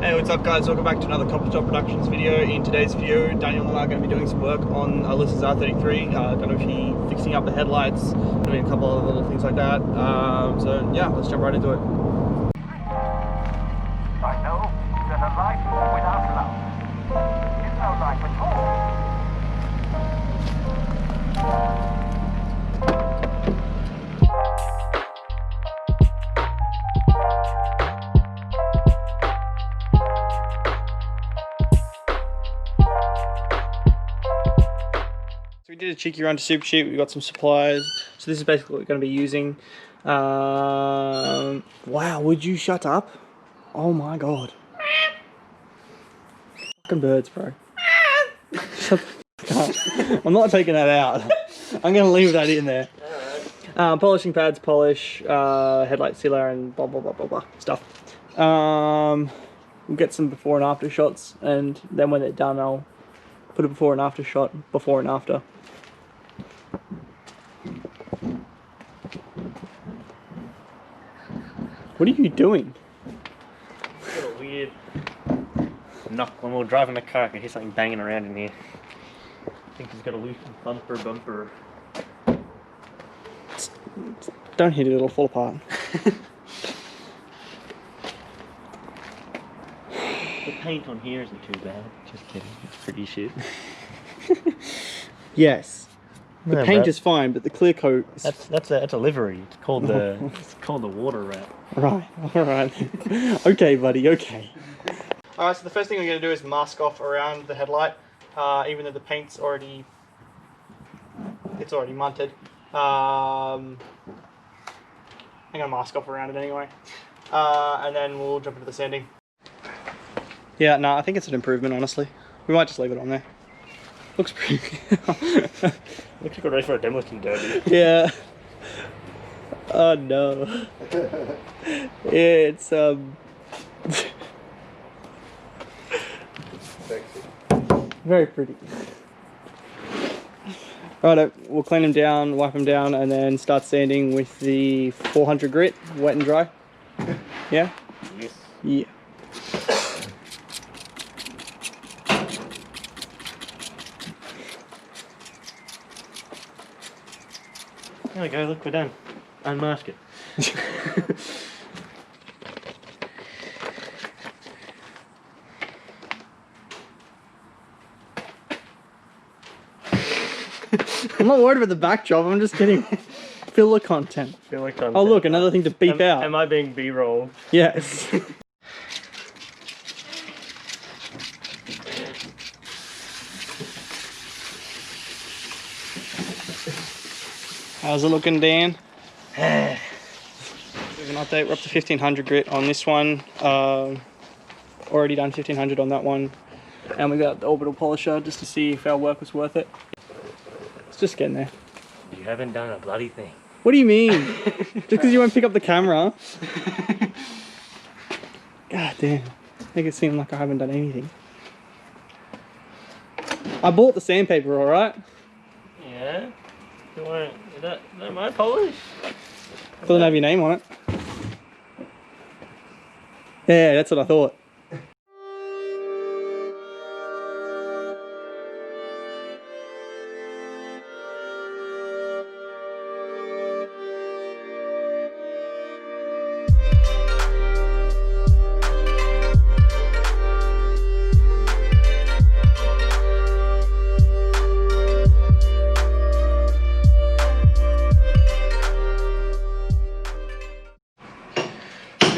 Hey, what's up guys? Welcome back to another Copper Top Productions video. In today's video, Daniel and I are going to be doing some work on Alissa's R33. Going to be fixing up the headlights, doing a couple of little things like that. So yeah, let's jump right into it. I know that a life without love is no life at all. So we did a cheeky run to Super Sheet. We got some supplies. So this is basically what we're going to be using. Wow, would you shut up? Oh my god. Fucking birds, bro. Shut the fuck up. I'm not taking that out. I'm going to leave that in there. Polishing pads, polish, headlight sealer, and blah blah blah blah blah stuff. We'll get some before and after shots, and then when they're done, I'll put a before and after shot, before and after. What are you doing? Got a weird knock when we were driving the car. I could hear something banging around in here. I think he's got a loose bumper. Don't hit it, it'll fall apart. The paint on here isn't too bad. Just kidding. It's pretty shit. Yes. The No, paint bro. is fine, but the clear coat is... That's a livery. It's called the water rat. Right, alright. Okay, buddy, okay. Alright, so the first thing we're going to do is mask off around the headlight. Even though the paint's already... It's already munted. I'm going to mask off around it anyway. And then we'll jump into the sanding. Yeah, no, I think it's an improvement, honestly. We might just leave it on there. Looks pretty... Looks like we're ready for a demolition derby. Yeah. Oh no. It's very pretty. Right, we'll clean them down, wipe them down, and then start sanding with the 400 grit, wet and dry. Yeah? Yes. Yeah. There we go, look, we're done. Unmask it. I'm not worried about the back job, I'm just getting filler content. Feel like I'm Oh look, another thing to beep out. Am I being B-roll? Yes. How's it looking, Dan? There's an update. We're up to 1500 grit on this one. Already done 1500 on that one. And we got the orbital polisher just to see if our work was worth it. It's just getting there. You haven't done a bloody thing. What do you mean? Just because you won't pick up the camera? God damn. Make it seem like I haven't done anything. I bought the sandpaper, alright? Yeah? Is that my polish? Doesn't have your name on it. Yeah, that's what I thought.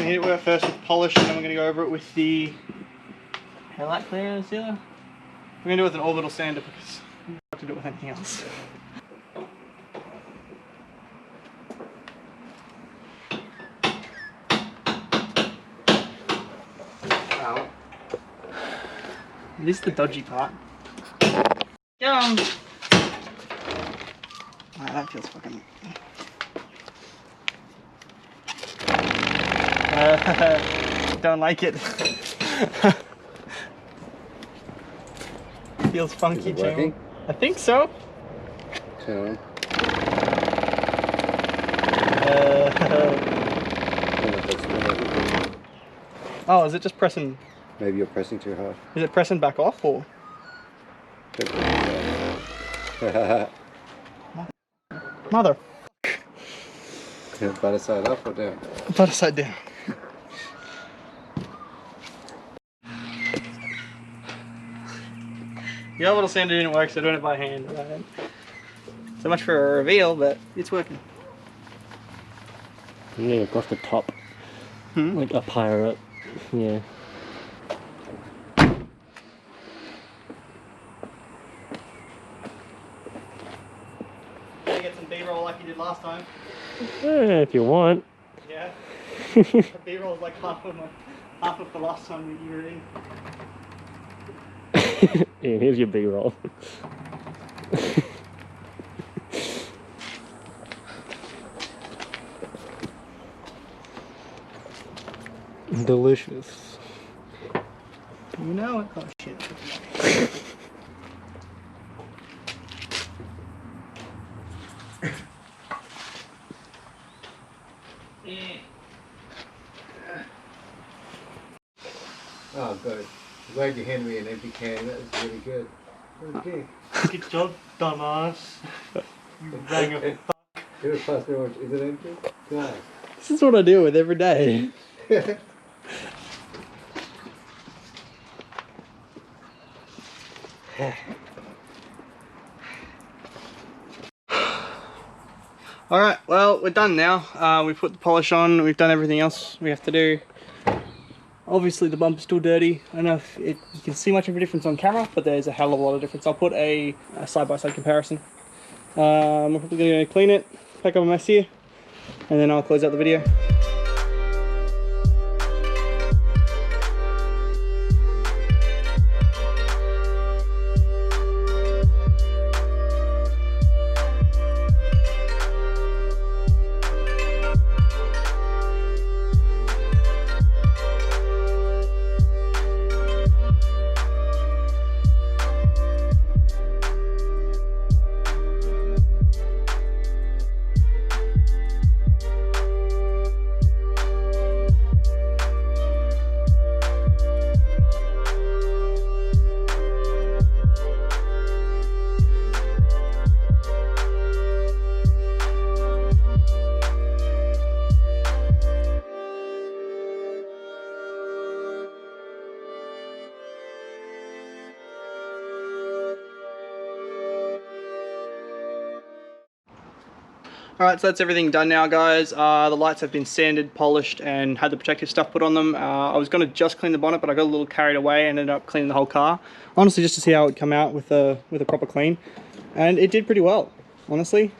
Hit it with first with polish, and then we're going to go over it with the headlight cleaner and sealer. We're going to do it with an orbital sander because we don't have to do it with anything else. Ow. This is the dodgy part. Get on! Wow, that feels fucking... Don't like it. Feels funky too. I think so. So. Oh, is it just pressing Maybe you're pressing too hard. Is it pressing back off or? Mother. Butter side up or down? Butter side down. The other little sander didn't work, so doing it by hand. So much for a reveal, but it's working. Yeah, across the top. Like up higher up. Yeah. Get some B-roll like you did last time. Yeah, if you want. Yeah. The B-roll is like half of the last time that you were in. Yeah, here's your B-roll. Delicious. You know it. Oh shit. Oh, good. I'm glad you handed me an empty can. That was really good. Okay. Good job, dumbass. You rang a It was past the orange. Is it empty? Nice. This is what I deal with every day. Alright, well, we're done now. We've put the polish on, we've done everything else we have to do. Obviously the bumper's still dirty. I don't know if you can see much of a difference on camera, but there's a hell of a lot of difference. I'll put a side-by-side comparison. We're probably going to clean it, pack up a mess here, and then I'll close out the video. Alright, so that's everything done now, guys. The lights have been sanded, polished, and had the protective stuff put on them. I was going to just clean the bonnet, but I got a little carried away and ended up cleaning the whole car. Honestly, just to see how it would come out with a proper clean. And it did pretty well, honestly.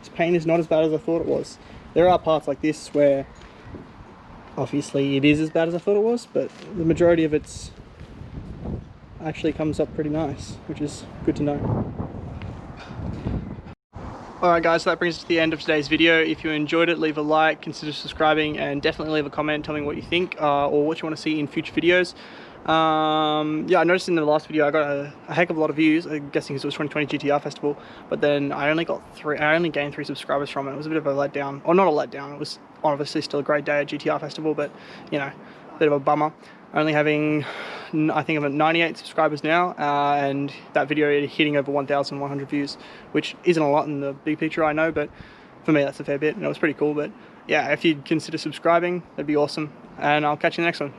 This paint is not as bad as I thought it was. There are parts like this where, obviously, it is as bad as I thought it was, but the majority of it's actually comes up pretty nice, which is good to know. Alright guys, so that brings us to the end of today's video. If you enjoyed it, leave a like, consider subscribing, and definitely leave a comment telling me what you think or what you want to see in future videos. Yeah, I noticed in the last video I got a heck of a lot of views, I'm guessing because it was 2020 GTR Festival, but then I only gained 3 subscribers from it. It was a bit of a letdown, or not a letdown, it was obviously still a great day at GTR Festival, but you know, a bit of a bummer. Only having, I think I'm at 98 subscribers now, and that video hitting over 1,100 views, which isn't a lot in the big picture, I know, but for me that's a fair bit, and it was pretty cool. But yeah, if you'd consider subscribing, that'd be awesome, and I'll catch you in the next one.